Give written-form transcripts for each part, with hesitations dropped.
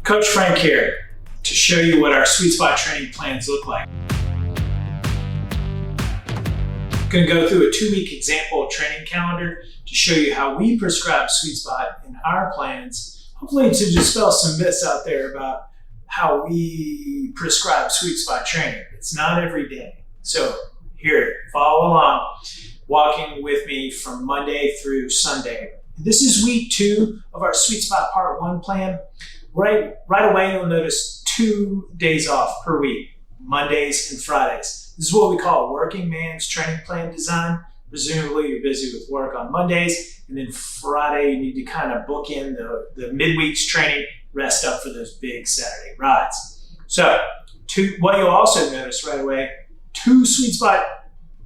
Coach Frank here to show you what our sweet spot training plans look like. I'm going to go through a 2-week example training calendar to show you how we prescribe sweet spot in our plans, hopefully to dispel some myths out there about how we prescribe sweet spot training. It's not every day. So here, follow along, walking with me from Monday through Sunday. This is week 2 of our sweet spot part 1 plan. Right away, you'll notice 2 days off per week, Mondays and Fridays. This is what we call working man's training plan design. Presumably you're busy with work on Mondays, and then Friday you need to kind of book in the midweek's training, rest up for those big Saturday rides. So what you'll also notice right away, 2 sweet spot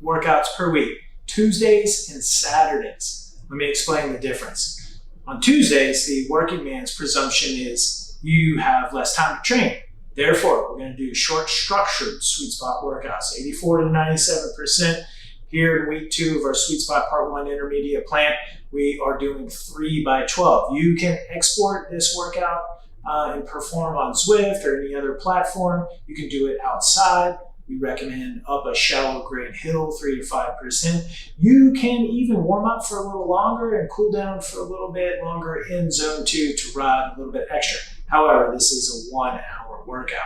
workouts per week, Tuesdays and Saturdays. Let me explain the difference. On Tuesdays, the working man's presumption is you have less time to train. Therefore, we're going to do short, structured sweet spot workouts, 84 to 97%. Here in week 2 of our sweet spot part 1 intermediate plan, we are doing 3 by 12. You can export this workout and perform on Zwift or any other platform. You can do it outside. We recommend up a shallow grade hill, 3 to 5%. You can even warm up for a little longer and cool down for a little bit longer in zone 2 to ride a little bit extra. However, this is a 1-hour workout.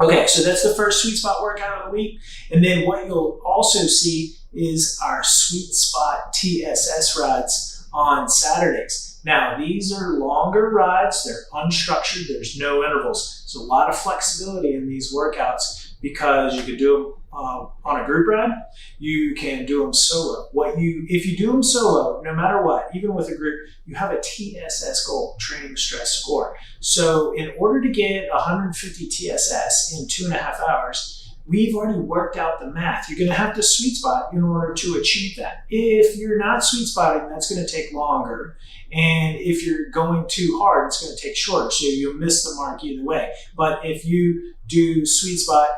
Okay, so that's the first sweet spot workout of the week. And then what you'll also see is our sweet spot TSS rides on Saturdays. Now, these are longer rides. They're unstructured. There's no intervals. There's a lot of flexibility in these workouts, because you could do them on a group ride. You can do them solo. If you do them solo, no matter what, even with a group, you have a TSS goal, training stress score. So in order to get 150 TSS in 2.5 hours, we've already worked out the math. You're going to have to sweet spot in order to achieve that. If you're not sweet spotting, that's going to take longer. And if you're going too hard, it's going to take shorter. So you'll miss the mark either way. But if you do sweet spot,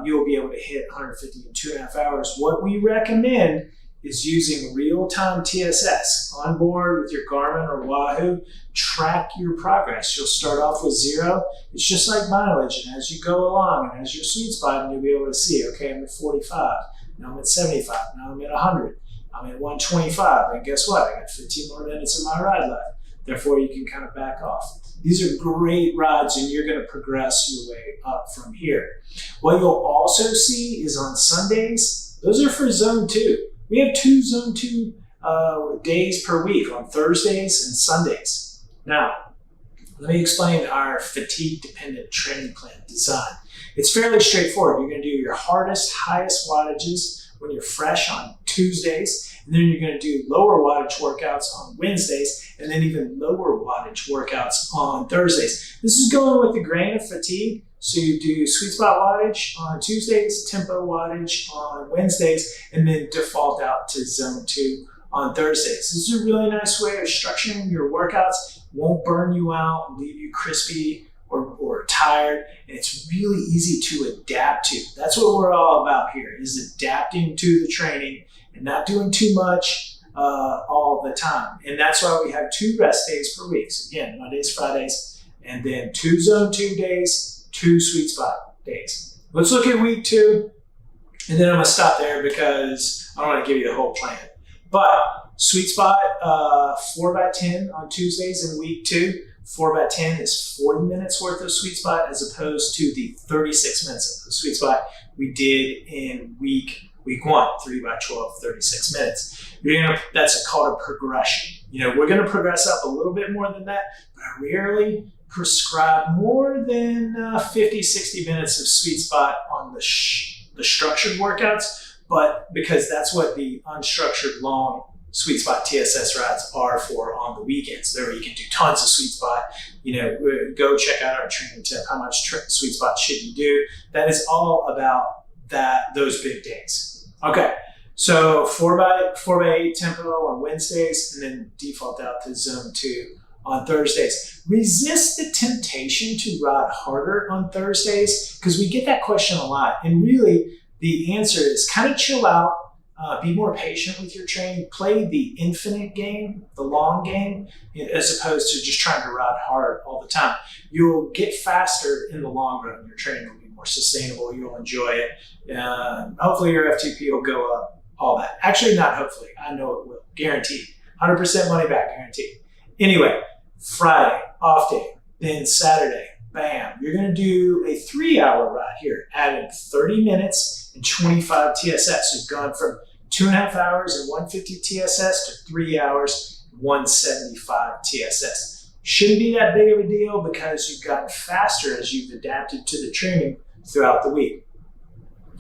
you'll be able to hit 150 in 2.5 hours. What we recommend is using real-time TSS on board with your Garmin or Wahoo. Track your progress. You'll start off with 0. It's just like mileage, and as you go along and as you're sweet spotting, you'll be able to see, okay, I'm at 45, now I'm at 75, now I'm at 100, I'm at 125, and guess what? I got 15 more minutes of my ride left. Therefore, you can kind of back off. These are great rides, and you're going to progress your way up from here. What you'll also see is on Sundays, those are for zone 2. We have 2 zone 2 days per week on Thursdays and Sundays. Now, let me explain our fatigue-dependent training plan design. It's fairly straightforward. You're going to do your hardest, highest wattages when you're fresh on Tuesdays, and then you're going to do lower wattage workouts on Wednesdays, and then even lower wattage workouts on Thursdays. This is going with the grain of fatigue. So you do sweet spot wattage on Tuesdays, tempo wattage on Wednesdays, and then default out to zone 2 on Thursdays. This is a really nice way of structuring your workouts. Won't burn you out, leave you crispy or tired, and it's really easy to adapt to. That's what we're all about here, is adapting to the training and not doing too much all the time. And that's why we have 2 rest days per week. So again, Mondays, Fridays, and then 2 zone 2 days, 2 sweet spot days. Let's look at week 2, and then I'm going to stop there because I don't want to give you the whole plan. But sweet spot 4 by 10 on Tuesdays in week 2. 4 by 10 is 40 minutes worth of sweet spot, as opposed to the 36 minutes of sweet spot we did in week 1, 3 by 12, 36 minutes. That's called a progression. We're going to progress up a little bit more than that, but I rarely prescribe more than 50, 60 minutes of sweet spot on the structured workouts, but because that's what the unstructured long sweet spot TSS rides are for on the weekends. There you can do tons of sweet spot. Go check out our training tip. How much sweet spot should you do? That is all about those big days. Okay, so 4 by 8 tempo on Wednesdays, and then default out to zone 2 on Thursdays. Resist the temptation to ride harder on Thursdays, because we get that question a lot. And really, the answer is kind of chill out. Be more patient with your training. Play the infinite game, the long game, as opposed to just trying to ride hard all the time. You'll get faster in the long run. Your training will be more sustainable. You'll enjoy it. Hopefully your FTP will go up, all that. Actually, not hopefully. I know it will. Guaranteed. 100% money back, guaranteed. Anyway, Friday, off day. Then Saturday, bam. You're going to do a 3-hour ride here, adding 30 minutes and 25 TSS. So you've gone from 2.5 hours and 150 TSS to 3 hours, 175 TSS. Shouldn't be that big of a deal because you've gotten faster as you've adapted to the training throughout the week.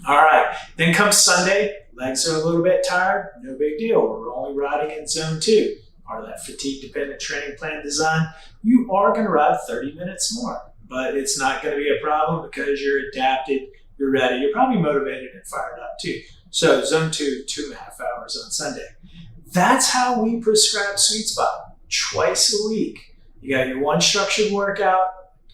All right, then comes Sunday. Legs are a little bit tired. No big deal. We're only riding in zone 2. Part of that fatigue-dependent training plan design. You are going to ride 30 minutes more, but it's not going to be a problem because you're adapted, you're ready, you're probably motivated and fired up too. So zone 2, 2.5 hours on Sunday. That's how we prescribe Sweet Spot, twice a week. You got your one structured workout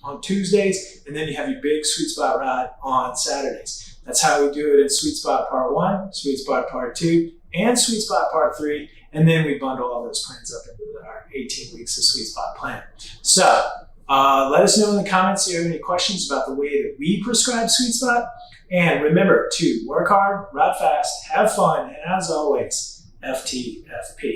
on Tuesdays, and then you have your big Sweet Spot ride on Saturdays. That's how we do it in Sweet Spot Part 1, Sweet Spot Part 2, and Sweet Spot Part 3, and then we bundle all those plans up into our 18 weeks of Sweet Spot plan. So let us know in the comments if you have any questions about the way that we prescribe Sweet Spot. And remember to work hard, ride fast, have fun, and as always, FTFP.